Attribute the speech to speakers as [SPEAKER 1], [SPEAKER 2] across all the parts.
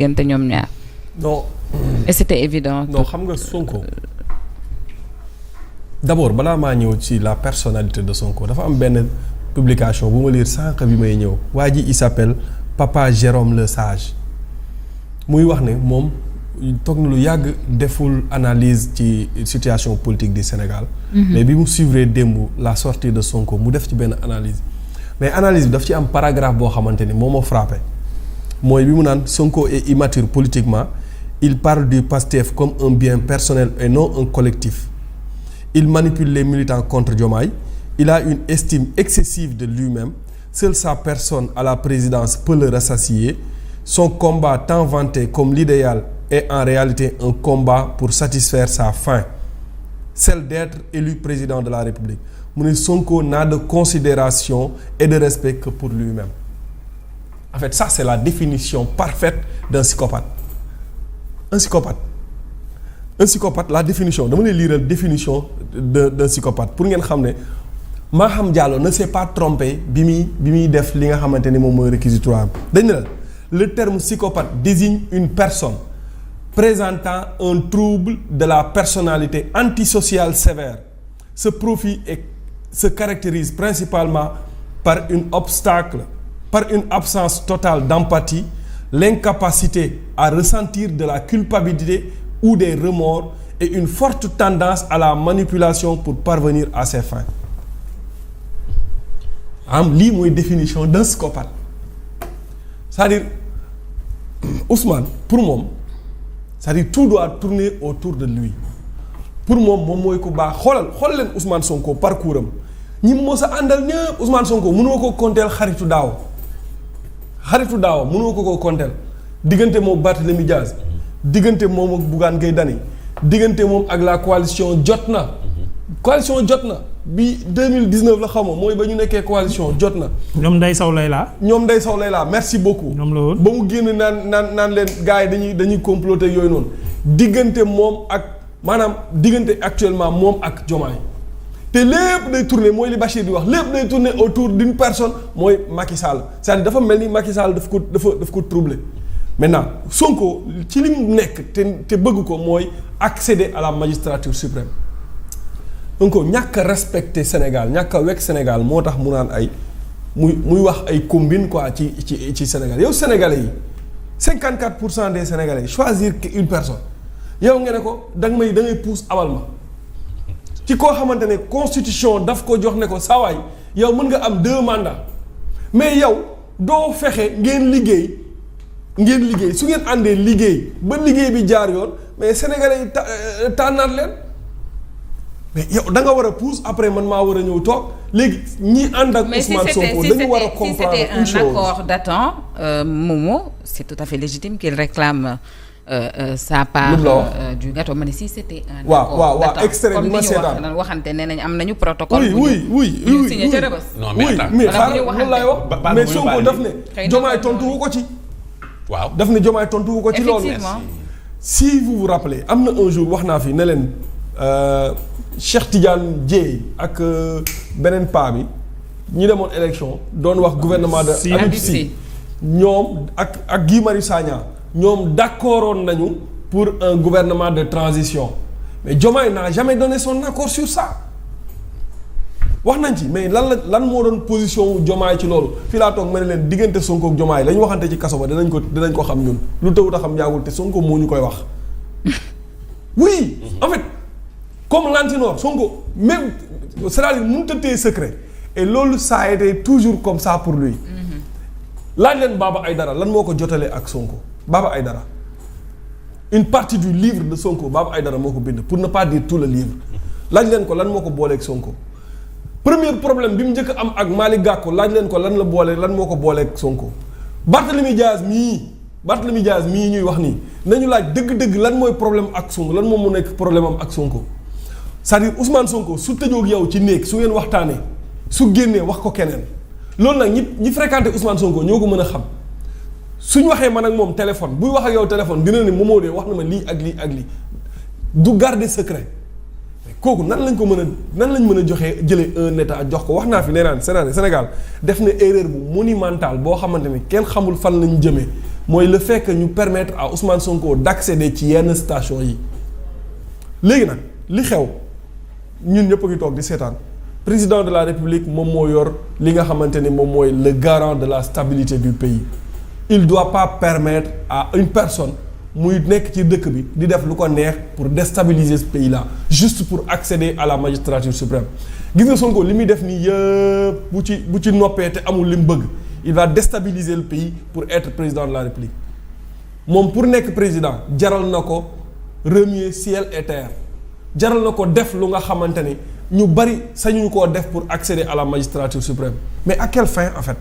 [SPEAKER 1] diggante ñoom ñaar.
[SPEAKER 2] non.
[SPEAKER 1] et c'était évident.
[SPEAKER 2] non xam nga Sonko d'abord balaa maa ñëw ci la personnalité de Sonko dafa am benn publication bu ma lire sànq bi may ñëw waa ji il s'appelle Papa Jérôme Le Sage muy wax ne moom toog na lu yàgg deful analyse ci situation politique du Sénégal. mais bi mu suivre démb la sortie de Sonko mu def ci benn analyse mais analyse bi daf ci am paragraphe boo xamante ni moo ma frappé mooy bi mu naan Sonko est immature politiquement il parle du PASTEF comme un bien personnel et non un collectif il manipule les militants contre Diomaye il a une estime excessive de lui-même seule sa personne à la présidence peut le rassasier son combat tant vanté comme l'idéal est en réalité un combat pour satisfaire sa faim celle d'être élu président de la République mu ne Sonko n'a de considération et de respect que pour lui-même en fait ça c'est la définition parfaite d'un psychopathe un psychopathe la définition dama lay lire définition d'un psychopathe pour ngeen xam ne Maham Diallo ne s'est pas trompé bi muy def li nga xamante ni moom mooy réquisitoire dañ ne la le terme psychopathe désigne une personne présentant un trouble de la personnalité antisociale sévère ce profil se caractérise principalement par une absence totale d'empathie l'incapacité à ressentir de la culpabilité ou des remords et une forte tendance à la manipulation pour parvenir à ses fins lii mooy définition d'un psychopathe c'est-à-dire Ousmane pour moom c'est-à-dire tout doit tourner autour de lui pour moom mooy ku baax xool leen Ousmane Sonko parcours am ñi mos a àndal ñëpp Ousmane Sonko mënoo ko konteel xaritu daaw mënoo ko konteel diggante moom Barthélémy Diaz diggante moom ak Bougane Gueye Dany diggante moom ak la coalition jot na bi 2019 la xamoo mooy ba ñu nekkee coalition jot na.
[SPEAKER 3] ñoom Ndeye Sow Layla merci beaucoup.
[SPEAKER 2] ñoom la woon ba mu génn naan leen gars yi dañuy comploter yooyu noonu diggante moom ak maanaam diggante actuellement moom ak Diomaye te lépp day tourner mooy li Bachir di wax lépp day tourner autour d'une personne mooy Macky Sall c'est-à-dire dafa mel ni Macky Sall daf ko troubler maintenant Sonko ci li mu nekk te bëgg ko mooy accéder à la magistrature suprême. donc ñàkk a respecter Sénégal ñàkk a wekk Sénégal moo tax mu naan muy wax ay combine quoi ci Sénégal yow Sénégalais yi 54% des Sénégalais choisir une personne yow nga ne ko da ngay pousse abal ma ci koo xamante ne constitution daf ko jox ne ko saawaay yow mën nga am 2 mandats mais yow doo fexe ngeen liggéey su ngeen àndee liggéey ba liggéey bi jaar yoon mais Sénégalais yi tànnaat leen. mais yow da nga war a pousse après man maa war a ñëw toog léegi ñi ànd ak Ousmane Sonko dañu war a comprendre une chose.
[SPEAKER 1] si c'était un accord datant Momo c'est tout à fait légitime qu'il réclame sa part du gâteau ma ne si c'était un accord datant
[SPEAKER 2] extrait bi ma seetaan
[SPEAKER 1] comme waxante nee nañ am nañu protocole.
[SPEAKER 2] oui
[SPEAKER 1] signé ca Rebeuss.
[SPEAKER 4] non mais
[SPEAKER 2] xaaral loolu laay wax mais Sonko daf ne Diomaye tontu wu ko ci.
[SPEAKER 4] waaw
[SPEAKER 2] daf ne Diomaye tontu wu ko ci loolu. si vous vous rappelez am na un jour wax naa fi ne leen. Cheikh Tidiane Dièye ak beneen paa bi ñi demoon élection doon wax gouvernement de Habib Sy ñoom ak Guy Marius Sagna ñoom d'accordoon nañu pour un gouvernement de transition mais Diomaye n'a jamais donné son accord sur ça wax nañ ci mais lan moo doon position wu Diomaye ci loolu fii laa toog ma ne leen diggante Sonko ak Diomaye la ñu waxante ci kaso ba dinañ ko xam ñun lu tawut a xam ñaagul te Sonko moo ñu koy wax oui en fait comme Lantinoor Sonko même c'est-à-dire mënut a téye secret et loolu ça a été toujours comme ça pour lui laaj leen Baba Aïdara lan moo ko jotalee ak Sonko Baba Aïdara une partie du livre de Sonko Baba Aïdara moo ko bind pour ne pas dire tout le livre laaj leen ko lan moo ko booleeg Sonko premier problème bi mu njëkk am ak Malick Gakou laaj leen ko lan moo ko booleeg Sonko Barthélémy Diaz mii ñuy wax nii nañu laaj dëgg-dëgg lan mooy problème ak Sonko lan moom mu nekk problème am ak Sonko c'est-à-dire Ousmane Sonko su tëjoog yow ci néeg su ngeen waxtaanee su génnee wax ko keneen loolu nag ñi fréquenté Ousmane Sonko ñoo ko mën a xam suñ waxee man ak moom téléphone buy wax ak yow téléphone dina ne Momo de wax na ma lii ak lii du garder secret kooku nan lañ mën a joxee jëlee un état jox ko wax naa fi nee naan Sénégal def na erreur bu monumentale boo xamante ni kenn xamul fan lañ jëmee mooy le fait que ñu permettre à Ousmane Sonko d'accéder ci yenn station yi léegi nag li xew ñun ñëpp a ngi toog di seetaan président de la République moom moo yor li nga xamante ni moom mooy le garant de la stabilité du pays il doit pas permettre à une personne muy nekk ci dëkk bi di def lu ko neex pour déstabiliser ce pays là juste pour accéder à la magistrature suprême gis nga Sonko li muy def nii yëpp bu ci noppee te amul li mu bëgg il va déstabiliser le pays pour être président de la République moom pour nekk président jaral na ko remuer ciel et terre jaral na ko def lu nga xamante ni ñu bari sañuñu koo def pour accéder à la magistrature suprême mais à quelle fin en fait.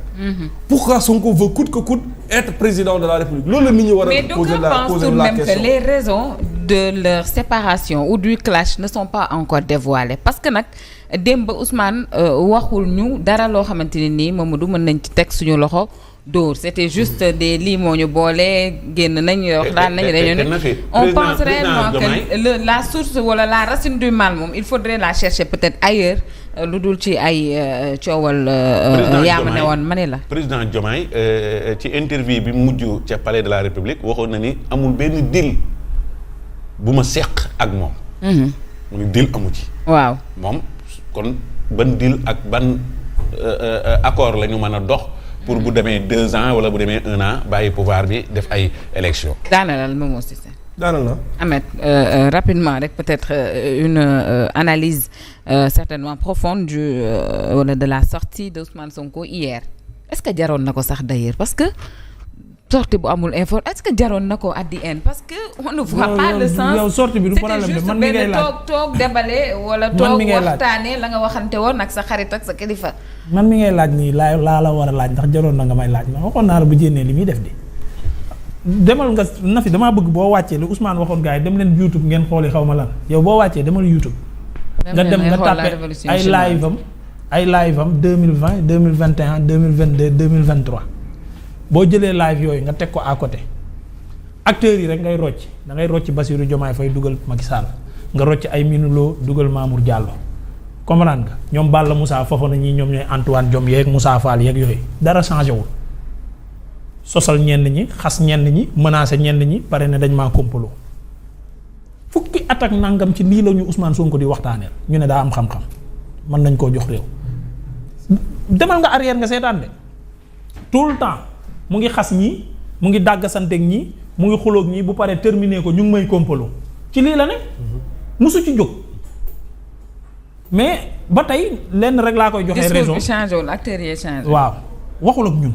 [SPEAKER 2] Pourquoi Sonko veut coûte que coûte être président de la République loolu la nit ñi war a poser la question. Mais d'aucuns pensent tout de même que les raisons
[SPEAKER 1] de leur séparation ou du clash ne sont pas encore dévoilées parce que nag démb Ousmane waxul ñu dara loo xamante ne nii Mamadou mën nañ ci teg suñu loxo. Dóor c'était juste des lii moo ñu boole génn nañu wax daan nañu dañu on pense réellement que la source wala la racine du mal moom il faudrait la chercher peut-être ailleurs lu dul ci ay coowal yaa ma ne woon ma ne la
[SPEAKER 4] président Diomaye ci interview bi mujj ca palais de la République waxoon na ni amul benn deal bu ma seq ak moom mu ni deal amu ci
[SPEAKER 1] waaw
[SPEAKER 4] moom kon ban deal ak ban accord la ñu mën a dox pour bu demee 2 ans wala bu demee 1 an bàyyi pouvoir bi def ay élections.
[SPEAKER 1] daanalal moom aussi c'est.
[SPEAKER 2] daanal na.
[SPEAKER 1] Ahmed rapidement rek peut-être une analyse certainement profonde du wala de la sortie d'Ousmane Sonko hier est-ce que jaroon na ko sax d'ailleurs parce que sortie bu amul info est-ce que jaroon na ko at the end parce que on ne voit pas le sens.
[SPEAKER 3] yow sortie bi du problème de man mi ngay laaj
[SPEAKER 1] toog débale wala toog waxtaanee la nga waxante woon ak sa xarit ak sa kilifa.
[SPEAKER 3] man mi ngay laaj nii laa la war a laaj ndax jaroon na nga may laaj ma waxoon naa la bu jénnee li muy def di demal nga na fi damaa bëgg boo wàccee li Ousmane waxoon gars yi dem leen YouTube ngeen xooli xaw ma lan yow boo wàccee demal YouTube nga dem nga tàppe ay live am 2020 2021 2022 2023 boo jëlee live yooyu nga teg ko à côté acteurs yi rek ngay rocc da ngay rocc Bassirou Diomaye Faye dugal Macky Sall nga rocc ay Minuloo dugal Mamour Diallo comprendre nga ñoom Balla Moussa Fofana ñi ñoom ñooy Antoine Diome yeeg Moussa Fall yeeg yooyu dara changé wul sosal ñenn ñi xas ñenn ñi menacé ñenn ñi pare ne dañ maa kompaloo fukki at ak nangam ci lii la ñu Ousmane Sonko di waxtaaneel ñu ne daa am xam-xam mën nañ koo jox réew demal nga arrière nga seetaan de tout le temps mu ngi xas ñii mu ngi dàggasanteeg ñii mu ngi xuloog ñii bu paree terminé ko ñu ngi may kompaloo ci lii la ne musu ci jóg mais ba tey lenn rek laa koy joxee raison
[SPEAKER 1] discours bi changé wul acteurs yi changé.
[SPEAKER 3] waaw waxul ak ñun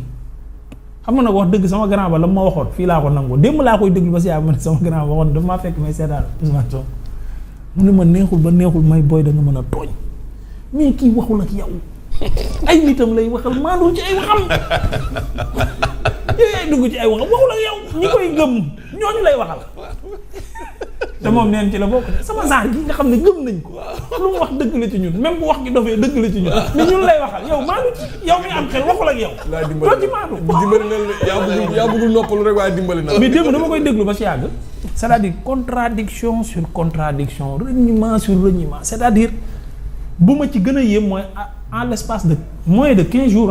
[SPEAKER 3] xam nga nag wax dëgg sama grand ba la ma waxoon fii laa ko nangu démb laa koy déglu ba si yàgg ma ne sama grand ba waxoon dafa maa fekk may seetaan Ousmane Sonko mu ne ma neexul ba neexul may booy da nga mën a tooñ mais kii waxul ak yow ay nitam lay waxal maandul ci ay waxam yooyu ay dugg ci ay waxam waxul ak yow ñi koy gëm ñooñu lay waxal te moom neen ci la bokk sama genre gi nga xam ne gëm nañ ko lu mu wax dëgg la ci ñun même bu wax gi dofee dëgg la ci ñun mais ñun lay waxal yow maandu ci yow mi am xel waxul ak yow doo ci maandu
[SPEAKER 2] dimbali na yaa bëggul noppalu rek waaye dimbali na
[SPEAKER 3] mais démb dama koy déglu ba si yàgg c'est-à-dire contradiction sur contradiction reniement sur reniement c'est-à-dire bu ma ci gën a yéem mooy en l'espace de moins de 15 jours